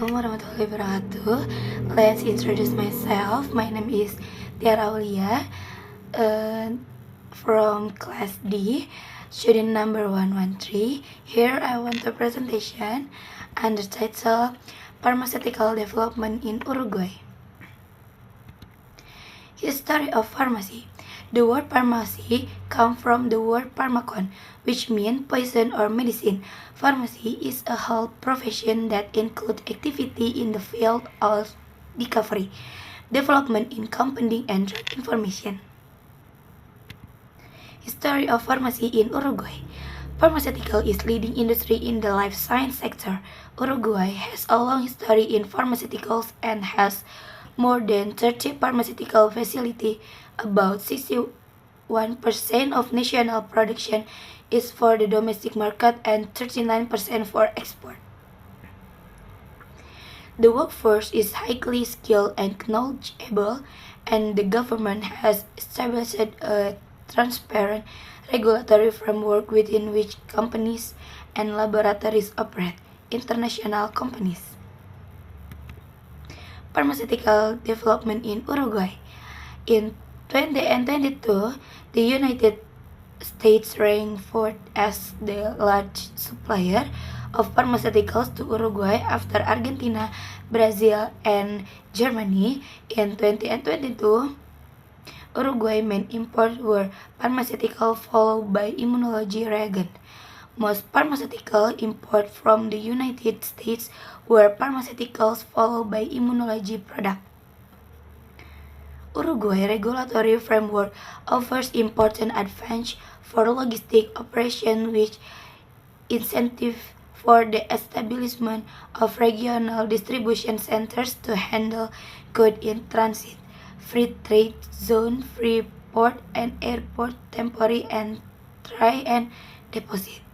Assalamualaikum warahmatullahi wabarakatuh. Let's introduce myself. My name is Tiara Aulia, from class D, student number 113. Here I want a presentation under title Pharmaceutical Development in Uruguay. History of pharmacy. The word pharmacy comes from the word pharmakon, which means poison or medicine. Pharmacy is a health profession that includes activity in the field of discovery, development in compounding and drug information. History of pharmacy in Uruguay. Pharmaceutical is leading industry in the life science sector. Uruguay has a long history in pharmaceuticals and has more than 30 pharmaceutical facilities. About 61% of national production is for the domestic market and 39% for export. The workforce is highly skilled and knowledgeable, and the government has established a transparent regulatory framework within which companies and laboratories operate. International companies. Pharmaceutical development in Uruguay. In 2022, the United States ranked fourth as the largest supplier of pharmaceuticals to Uruguay after Argentina, Brazil, and Germany. In 2022, Uruguay main imports were pharmaceutical followed by immunology reagent. Most pharmaceutical imports from the United States were pharmaceuticals followed by immunology products. Uruguay regulatory framework offers important advantage for logistic operation which incentive for the establishment of regional distribution centers to handle goods in transit, free trade zone, free port and airport, temporary and try and deposit.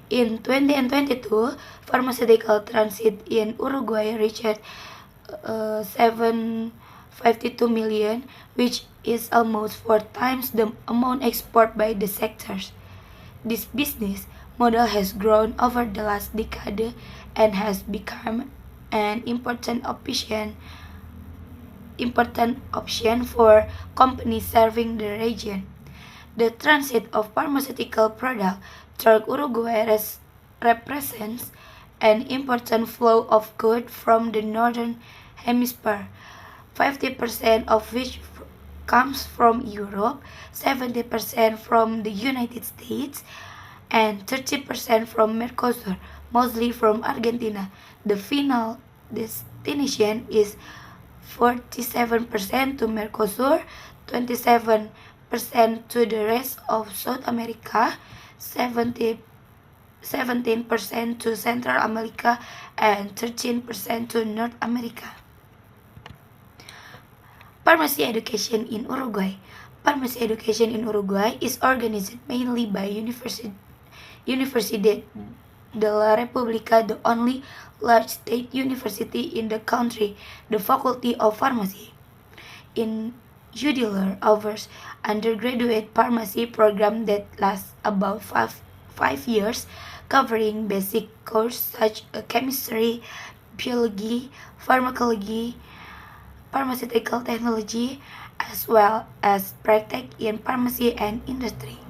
In 2022, pharmaceutical transit in Uruguay reached 752 million, which is almost 4 times the amount exported by the sectors. This business model has grown over the last decade and has become an important option for companies serving the region. The transit of pharmaceutical products through Uruguay represents an important flow of goods from the northern hemisphere, 50% of which comes from Europe, 70% from the United States, and 30% from Mercosur, mostly from Argentina. The final destination is 47% to Mercosur, 27% to the rest of South America, 17% to Central America, and 13% to North America. Pharmacy education in Uruguay. Pharmacy education in Uruguay is organized mainly by Universidad de la República, the only large state university in the country. The Faculty of Pharmacy in Udiller offers undergraduate pharmacy program that lasts about 5 years, covering basic courses such as chemistry, biology, pharmacology, pharmaceutical technology, as well as practice in pharmacy and industry.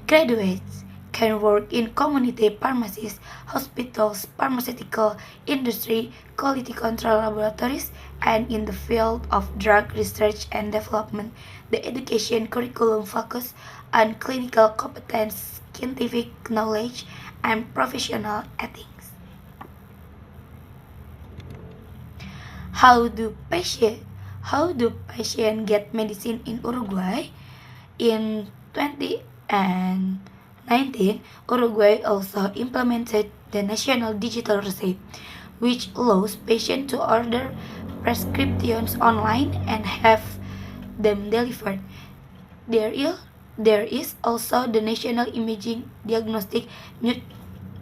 Graduates can work in community pharmacies, hospitals, pharmaceutical industry, quality control laboratories, and in the field of drug research and development. The education curriculum focuses on clinical competence, scientific knowledge, and professional ethics. How do patients get medicine in Uruguay? In 2019, Uruguay also implemented the National Digital Receipt, which allows patients to order prescriptions online and have them delivered. There is also the National Imaging Diagnostic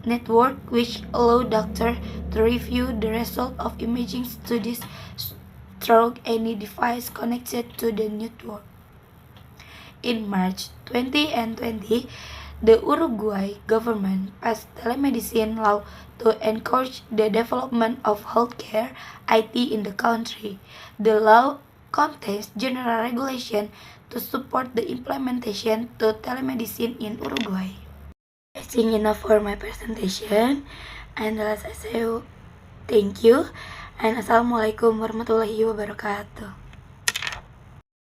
Network, which allows doctors to review the result of imaging studies through any device connected to the network. In March 2020, The Uruguay government passed telemedicine law to encourage the development of healthcare IT in the country. The law contains general regulation to support the implementation to telemedicine in Uruguay. I think enough for my presentation, and as I say, thank you, and assalamualaikum warahmatullahi wabarakatuh.